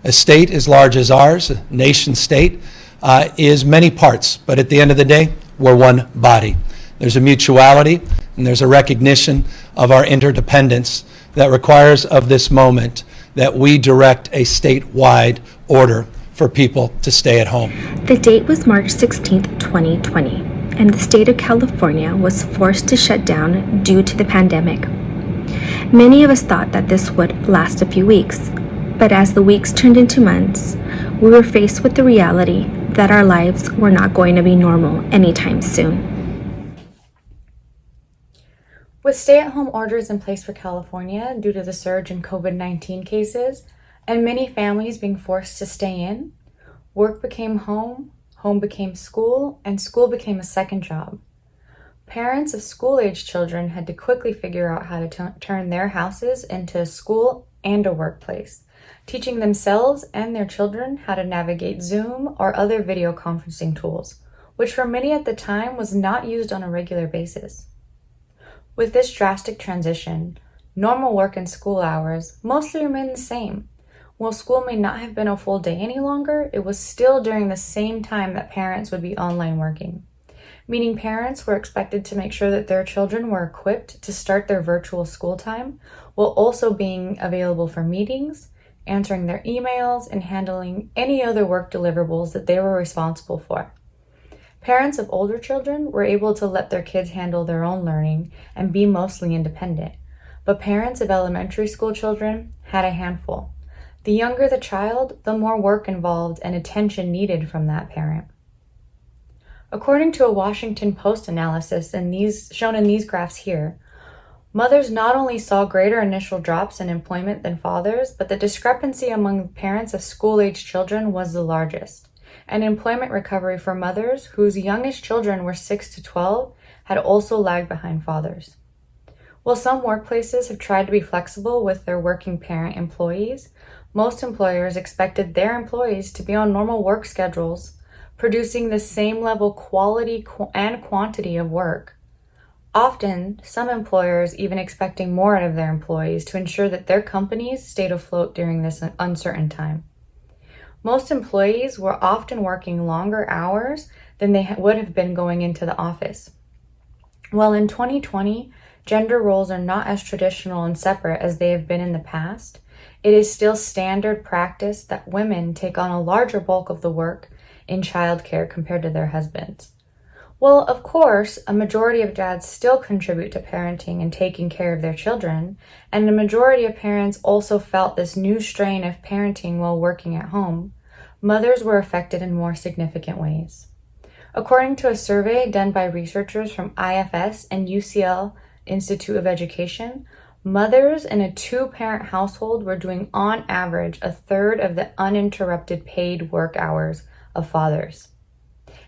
A state as large as ours, a nation state, is many parts, but at the end of the day, we're one body. There's a mutuality and there's a recognition of our interdependence that requires of this moment that we direct a statewide order for people to stay at home. The date was March 16th, 2020, and the state of California was forced to shut down due to the pandemic. Many of us thought that this would last a few weeks, but as the weeks turned into months, we were faced with the reality that our lives were not going to be normal anytime soon. With stay-at-home orders in place for California due to the surge in COVID-19 cases, and many families being forced to stay in, work became home, home became school, and school became a second job. Parents of school-age children had to quickly figure out how to turn their houses into a school and a workplace, teaching themselves and their children how to navigate Zoom or other video conferencing tools, which for many at the time was not used on a regular basis. With this drastic transition, normal work and school hours mostly remained the same. While school may not have been a full day any longer, it was still during the same time that parents would be online working, meaning parents were expected to make sure that their children were equipped to start their virtual school time while also being available for meetings, answering their emails, and handling any other work deliverables that they were responsible for. Parents of older children were able to let their kids handle their own learning and be mostly independent, but parents of elementary school children had a handful. The younger the child, the more work involved and attention needed from that parent. According to a Washington Post analysis shown in these graphs here, mothers not only saw greater initial drops in employment than fathers, but the discrepancy among parents of school-age children was the largest. And employment recovery for mothers whose youngest children were 6 to 12 had also lagged behind fathers. While some workplaces have tried to be flexible with their working parent employees, most employers expected their employees to be on normal work schedules, producing the same level quality and quantity of work. Often, some employers even expecting more out of their employees to ensure that their companies stayed afloat during this uncertain time. Most employees were often working longer hours than they would have been going into the office. While in 2020, gender roles are not as traditional and separate as they have been in the past, it is still standard practice that women take on a larger bulk of the work in childcare compared to their husbands. Well, of course, a majority of dads still contribute to parenting and taking care of their children, and a majority of parents also felt this new strain of parenting while working at home. Mothers were affected in more significant ways. According to a survey done by researchers from IFS and UCL Institute of Education, mothers in a two-parent household were doing on average a third of the uninterrupted paid work hours of fathers.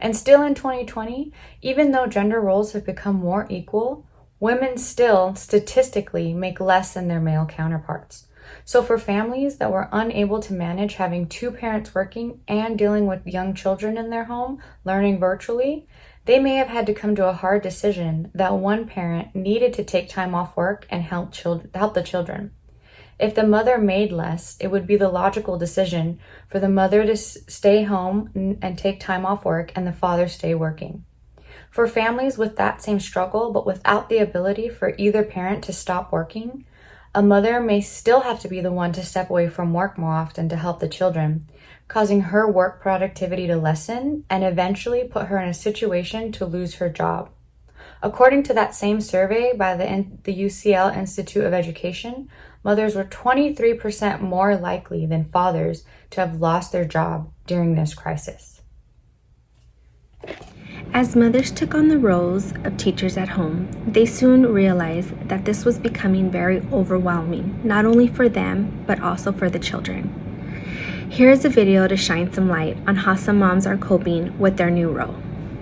And still in 2020, even though gender roles have become more equal, women still statistically make less than their male counterparts. So for families that were unable to manage having two parents working and dealing with young children in their home, learning virtually, they may have had to come to a hard decision that one parent needed to take time off work and help the children. If the mother made less, it would be the logical decision for the mother to stay home and take time off work and the father stay working. For families with that same struggle, but without the ability for either parent to stop working, a mother may still have to be the one to step away from work more often to help the children, causing her work productivity to lessen and eventually put her in a situation to lose her job. According to that same survey by the UCL Institute of Education, mothers were 23% more likely than fathers to have lost their job during this crisis. As mothers took on the roles of teachers at home, they soon realized that this was becoming very overwhelming, not only for them, but also for the children. Here is a video to shine some light on how some moms are coping with their new role.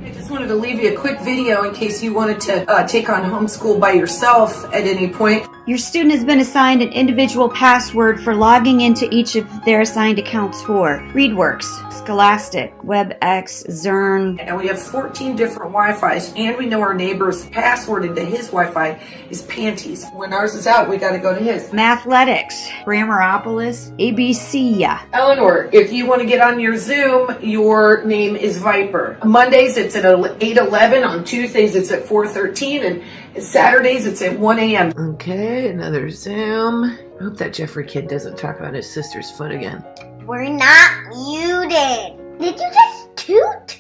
I just wanted to leave you a quick video in case you wanted to take on homeschool by yourself at any point. Your student has been assigned an individual password for logging into each of their assigned accounts for ReadWorks, Scholastic, WebEx, Zern. And we have 14 different Wi-Fi's, and we know our neighbor's password into his Wi-Fi is Panties. When ours is out, we gotta go to his. Mathletics, Grammaropolis, ABC. Eleanor, if you want to get on your Zoom, your name is Viper. Mondays it's at 8:11, on Tuesdays it's at 4:13, and Saturdays it's at 1 a.m. Okay, another Zoom. I hope that Jeffrey kid doesn't talk about his sister's foot again. We're not muted. Did you just toot?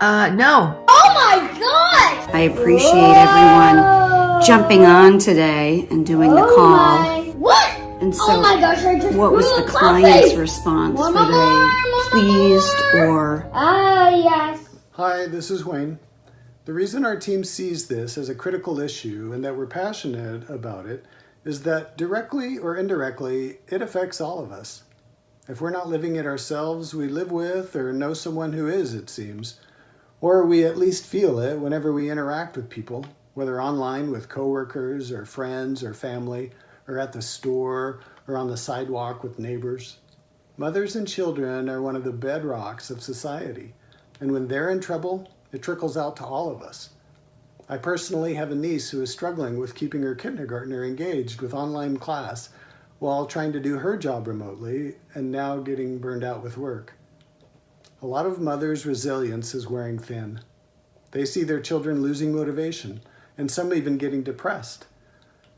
No. Oh my god! I appreciate everyone jumping on today and doing the call. What? And so, Oh my gosh, I just what was blew the up my client's face. response? More, Were they more, pleased more. or? Yes. Hi, this is Wayne. The reason our team sees this as a critical issue and that we're passionate about it is that directly or indirectly, it affects all of us. If we're not living it ourselves, we live with or know someone who is, it seems. Or we at least feel it whenever we interact with people, whether online with coworkers or friends or family, or at the store or on the sidewalk with neighbors. Mothers and children are one of the bedrocks of society, and when they're in trouble, it trickles out to all of us. I personally have a niece who is struggling with keeping her kindergartner engaged with online class while trying to do her job remotely and now getting burned out with work. A lot of mothers' resilience is wearing thin. They see their children losing motivation, and some even getting depressed.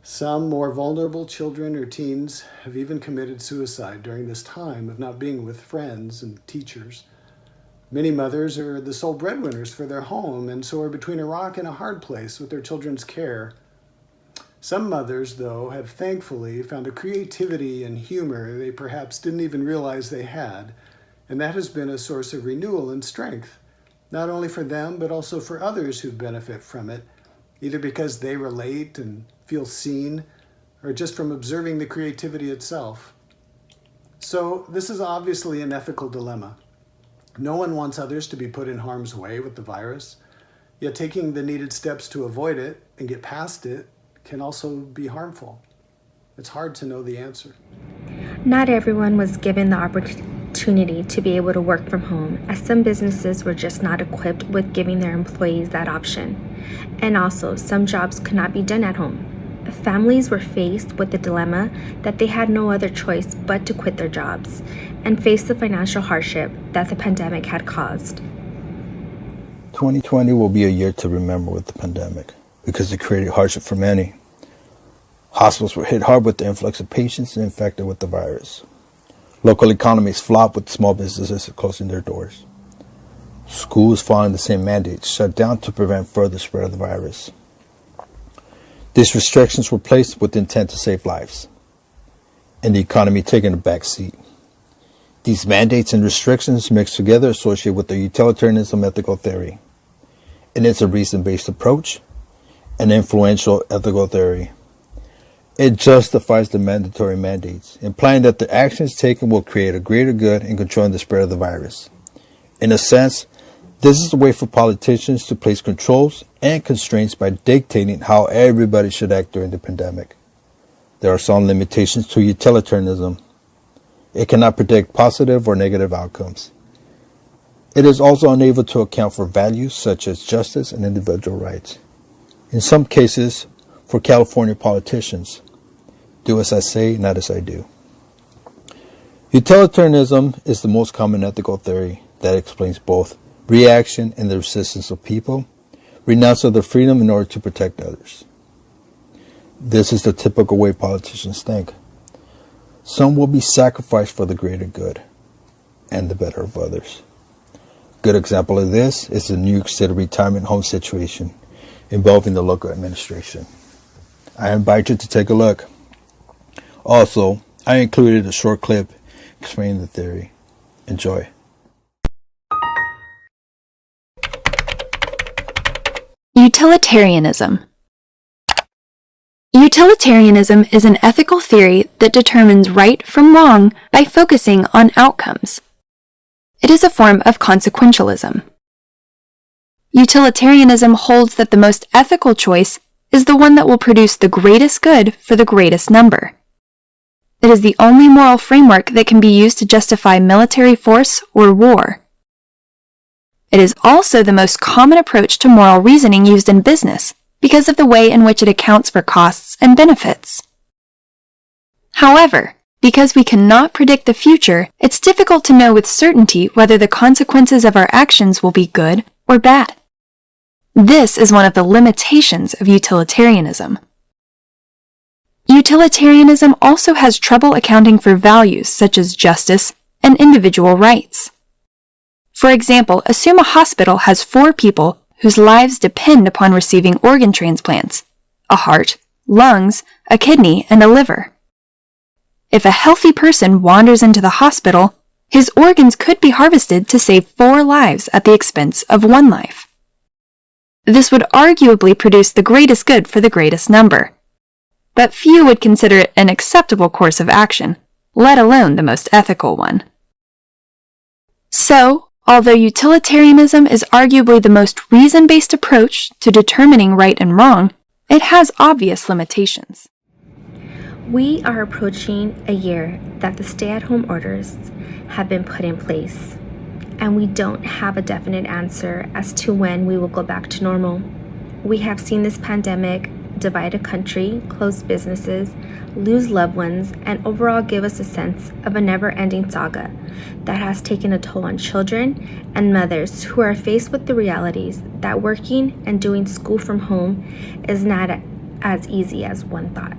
Some more vulnerable children or teens have even committed suicide during this time of not being with friends and teachers. Many mothers are the sole breadwinners for their home and so are between a rock and a hard place with their children's care. Some mothers, though, have thankfully found a creativity and humor they perhaps didn't even realize they had, and that has been a source of renewal and strength, not only for them but also for others who benefit from it, either because they relate and feel seen or just from observing the creativity itself. So this is obviously an ethical dilemma. No one wants others to be put in harm's way with the virus, yet taking the needed steps to avoid it and get past it can also be harmful. It's hard to know the answer. Not everyone was given the opportunity to be able to work from home, as some businesses were just not equipped with giving their employees that option. And also, some jobs could not be done at home. Families were faced with the dilemma that they had no other choice but to quit their jobs and face the financial hardship that the pandemic had caused. 2020 will be a year to remember with the pandemic because it created hardship for many. Hospitals were hit hard with the influx of patients infected with the virus. Local economies flopped with small businesses closing their doors. Schools following the same mandates shut down to prevent further spread of the virus. These restrictions were placed with the intent to save lives, and the economy taking a back seat. These mandates and restrictions mixed together associate with the utilitarianism ethical theory, and it's a reason-based approach, an influential ethical theory. It justifies the mandatory mandates, implying that the actions taken will create a greater good in controlling the spread of the virus. In a sense, this is a way for politicians to place controls and constraints by dictating how everybody should act during the pandemic. There are some limitations to utilitarianism. It cannot predict positive or negative outcomes. It is also unable to account for values such as justice and individual rights. In some cases, for California politicians, do as I say, not as I do. Utilitarianism is the most common ethical theory that explains both reaction and the resistance of people, renounce of their freedom in order to protect others. This is the typical way politicians think. Some will be sacrificed for the greater good and the better of others. A good example of this is the New York City retirement home situation involving the local administration. I invite you to take a look. Also, I included a short clip explaining the theory. Enjoy. Utilitarianism. Utilitarianism is an ethical theory that determines right from wrong by focusing on outcomes. It is a form of consequentialism. Utilitarianism holds that the most ethical choice is the one that will produce the greatest good for the greatest number. It is the only moral framework that can be used to justify military force or war. It is also the most common approach to moral reasoning used in business because of the way in which it accounts for costs and benefits. However, because we cannot predict the future, it's difficult to know with certainty whether the consequences of our actions will be good or bad. This is one of the limitations of utilitarianism. Utilitarianism also has trouble accounting for values such as justice and individual rights. For example, assume a hospital has 4 people whose lives depend upon receiving organ transplants: a heart, lungs, a kidney, and a liver. If a healthy person wanders into the hospital, his organs could be harvested to save 4 lives at the expense of 1 life. This would arguably produce the greatest good for the greatest number. But few would consider it an acceptable course of action, let alone the most ethical one. So, although utilitarianism is arguably the most reason-based approach to determining right and wrong, it has obvious limitations. We are approaching a year that the stay-at-home orders have been put in place, and we don't have a definite answer as to when we will go back to normal. We have seen this pandemic divide a country, close businesses, lose loved ones, and overall give us a sense of a never-ending saga that has taken a toll on children and mothers who are faced with the realities that working and doing school from home is not as easy as one thought.